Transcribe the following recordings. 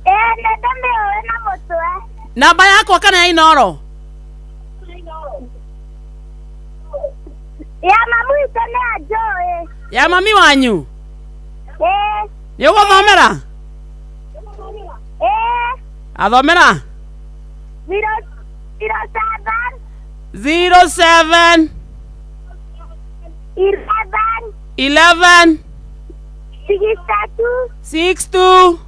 Nĩndĩmĩũĩ na mũtwe. Namba yakwa kana ya Inoro? Ya mamu itũ nĩanjũĩ. Ya mami wanyu? Nĩũgũthomera? Athomera? 07 11 62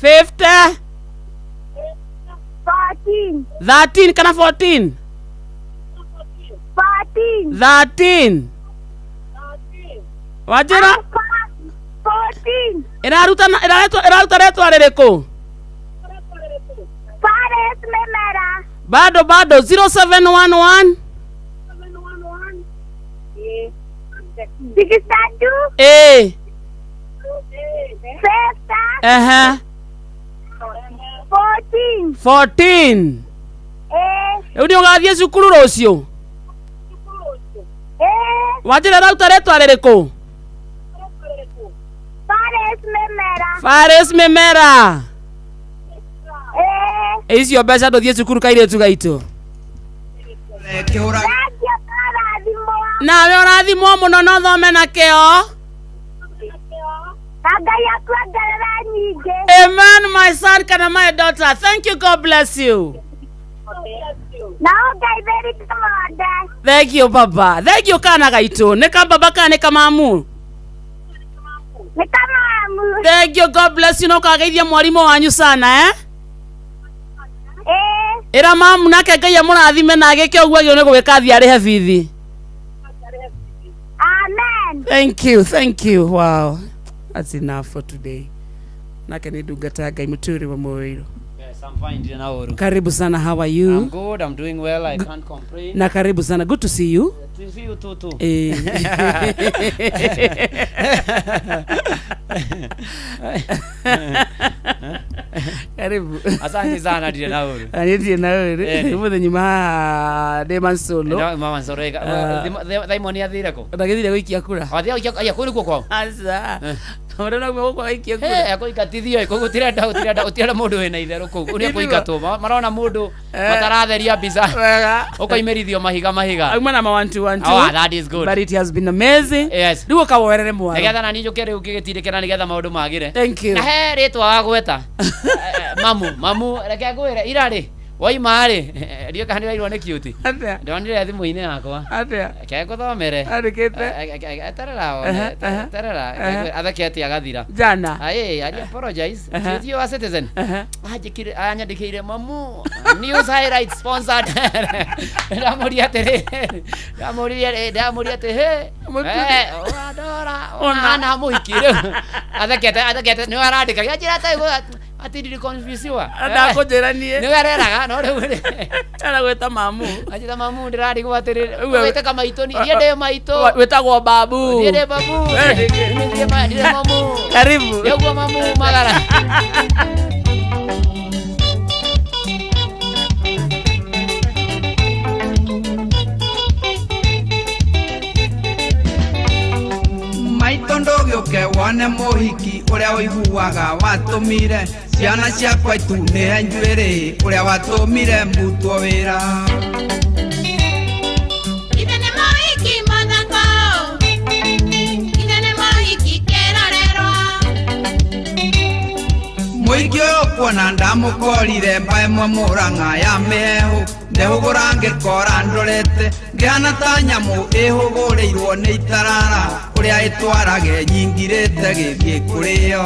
50 13 kana 14 13 Wajira? 14 Iraruta retwa rĩrĩkũ? Fares Memera. Bado 0711 62 14 Rĩu nĩũgathiĩ cukuru rũciũ? Wajira rauta retwa rĩrĩkũ? Fares Memera. Icio mbeca ndũthiĩ cukuru kairĩtu gaitũ. Nawe ũrathimwo mũno no thome na kĩo. Amen, my son and my daughter. Thank you, God bless you. Thank you, Baba. Thank you, kana gaitũ. Nĩka baba kana nĩka mamu? Thank you, God bless you. No kageithia mwarimũ wanyu sana, Ira mamu nake Ngai amũrathime na agĩke ũguo agĩrĩirwo nĩ gwĩka thi arĩhe bithi. Amen. Thank you. Wow. That's enough for today. Nake nĩ ndungata Ngai mũtũũri wa Mũĩrũ. Yes, I'm fine, Nauru. Karibu sana, how are you? I'm good, I'm doing well, I can't complain. Na karibu sana, good to see you. To see you too. Karibu. Asante sana Nauru. Aniti Nauru. Mũthenya nyuma Deman Solo. Mama Sorega. Daimoni athireko. Ndagĩthire gũikia kura. Athia kuri kwa. Asa. Ora no gũkũ gũikia kura. Akũikatithio gũtirenda mũndũ wĩna itherũ kũu. Ũrĩa kũikatwo. Marona mũndũ mataratheria mbica. Wega. Ũkaimerithio mahiga. Auma na 1 Oh, that is good. But it has been amazing. Yes. Rĩu ũkawoerere mwana. Nĩgetha na niĩ njũke rĩu ngĩgĩtindĩkĩra nĩgetha maũndũ magĩre. Thank you. Na he rĩtwa wa gweta. Mamu reke ngwĩre ira rĩ waima rĩ ndio kana wairwo nĩ cute. Atia. Ndonire thimũ-inĩ yakwa. Atia. Reke ngũthomere. Andĩkĩte. Terera athakĩte agathira. Jana. I apologize. You are citizen. Anyandĩkĩire mamu. News highlights sponsored. Ndamuria atĩrĩ. Ona mũhikire. Athakĩte nĩ arandĩka. Njĩra ta ati ndiri confuse wa. Ndakũnjĩranie. Nĩ wereraga no rĩu. Aragwĩta mamu. Ajita mamu ndirarigwo atĩrĩ. Wĩtaka maitũ ni. Ndiye maitũ. Wĩtagwo babu. Ndiye babu. Ndiye mamu. Karibu. Nĩguo mamu magara. Maitondo gĩũke wone mũhiki ũrĩa ũiguaga watũmire ciana ciakwa itunĩhe njuĩrĩ ũrĩa watũmire mbutwo wĩra. Ithe nĩ mũhiki mathako, ithe nĩ mũhiki kĩrorerwa. Mũhiki ũyũ kuona ndamũkorire mba ĩmwe Mũrang'a ya mĩhehu ndehũgũra ngĩkora ndorete ngĩhana ta nyamũ ĩhũgũrĩirwo nĩ itarara ũrĩa ĩtwarage nyingirĩte gĩthiĩ kũrĩo.